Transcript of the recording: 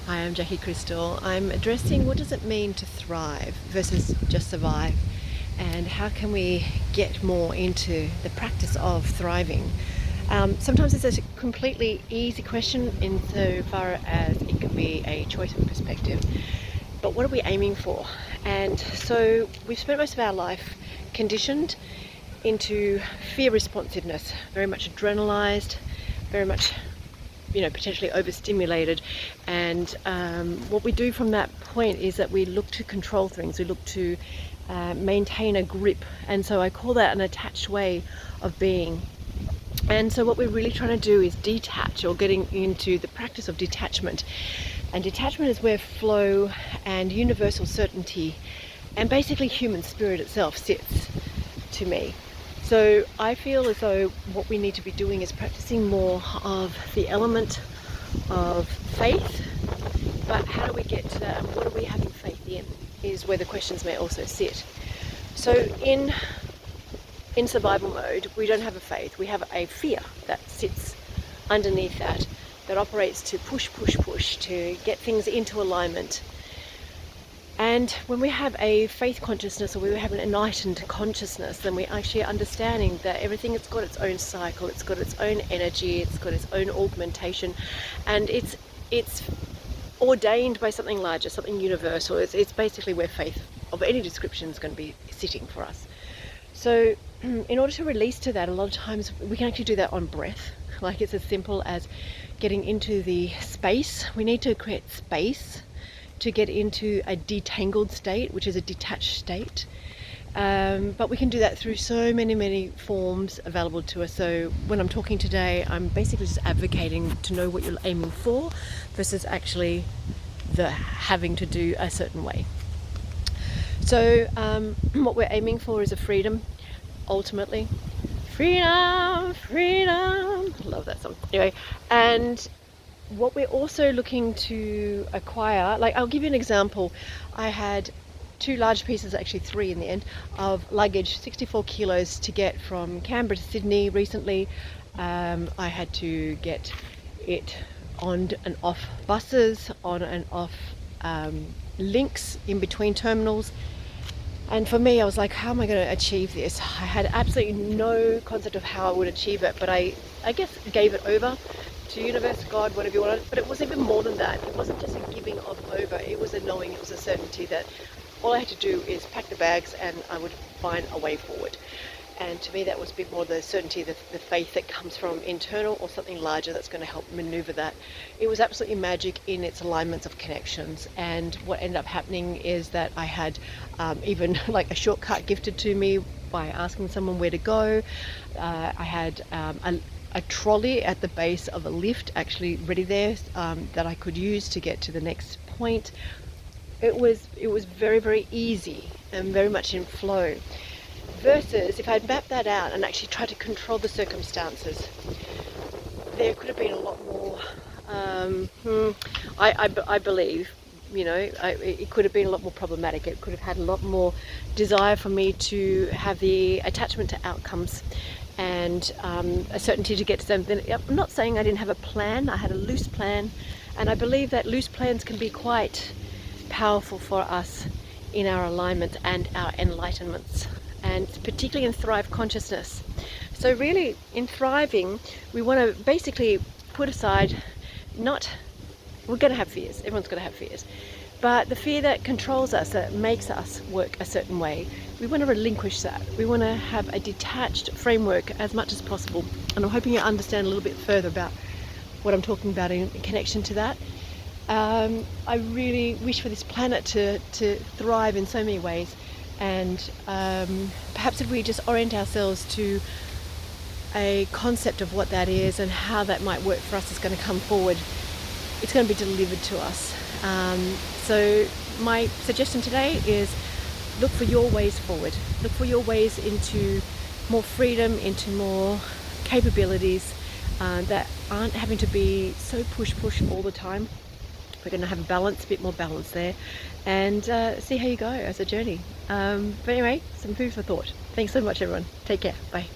Hi, I'm Jacqui Krystal. I'm addressing what does it mean to thrive versus just survive, and how can we get more into the practice of thriving. Sometimes it's a completely easy question insofar as it can be a choice of perspective, but what are we aiming for? And so we've spent most of our life conditioned into fear responsiveness, very much adrenalized, very much potentially overstimulated. And what we do from that point is that we look to control things, we look to maintain a grip, and so I call that an attached way of being. And so what we're really trying to do is detach, or getting into the practice of detachment. And detachment is where flow and universal certainty and basically human spirit itself sits, to me. So I feel as though what we need to be doing is practicing more of the element of faith. But how do we get to that, and what are we having faith in, is where the questions may also sit. So in survival mode, we don't have a faith, we have a fear that sits underneath that, that operates to push, to get things into alignment. And when we have a faith consciousness, or we have an enlightened consciousness, then we're actually understanding that everything has got its own cycle, it's got its own energy, it's got its own augmentation, and it's ordained by something larger, something universal. It's basically where faith of any description is going to be sitting for us. So in order to release to that, a lot of times we can actually do that on breath. Like, it's as simple as getting into the space. We need to create space to get into a detangled state, which is a detached state. But we can do that through so many forms available to us. So when I'm talking today, I'm basically just advocating to know what you're aiming for versus actually the having to do a certain way. So what we're aiming for is a freedom, ultimately. Freedom, freedom. Love that song. Anyway, and what we're also looking to acquire, like, I'll give you an example. I had two large pieces, actually three in the end, of luggage, 64 kilos to get from Canberra to Sydney recently. I had to get it on and off buses, on and off links in between terminals. And for me, I was like, how am I going to achieve this? I had absolutely no concept of how I would achieve it, but I guess gave it over to universe, God, whatever you want. But it was even more than that. It wasn't just a giving of over, it was a knowing, it was a certainty that all I had to do is pack the bags and I would find a way forward. And to me, that was a bit more the certainty, the faith that comes from internal, or something larger that's going to help maneuver that. It was absolutely magic in its alignments of connections. And what ended up happening is that I had even like a shortcut gifted to me by asking someone where to go. I had a trolley at the base of a lift actually ready there, that I could use to get to the next point. It was very easy and very much in flow. Versus if I'd mapped that out and actually tried to control the circumstances, there could have been a lot more, I believe, it could have been a lot more problematic. It could have had a lot more desire for me to have the attachment to outcomes and a certainty to get to something. I'm not saying I didn't have a plan. I had a loose plan, and I believe that loose plans can be quite powerful for us in our alignment and our enlightenments, and particularly in Thrive consciousness. So really, in thriving, we want to basically put aside, we're going to have fears, everyone's going to have fears, but the fear that controls us, that makes us work a certain way, we want to relinquish that. We want to have a detached framework as much as possible. And I'm hoping you understand a little bit further about what I'm talking about in connection to that. I really wish for this planet to thrive in so many ways, and perhaps if we just orient ourselves to a concept of what that is and how that might work for us is going to come forward, it's going to be delivered to us. So my suggestion today is look for your ways forward, look for your ways into more freedom, into more capabilities that aren't having to be so push all the time. We're going to have a bit more balance there, and see how you go as a journey. But anyway, some food for thought. Thanks so much, everyone. Take care. Bye.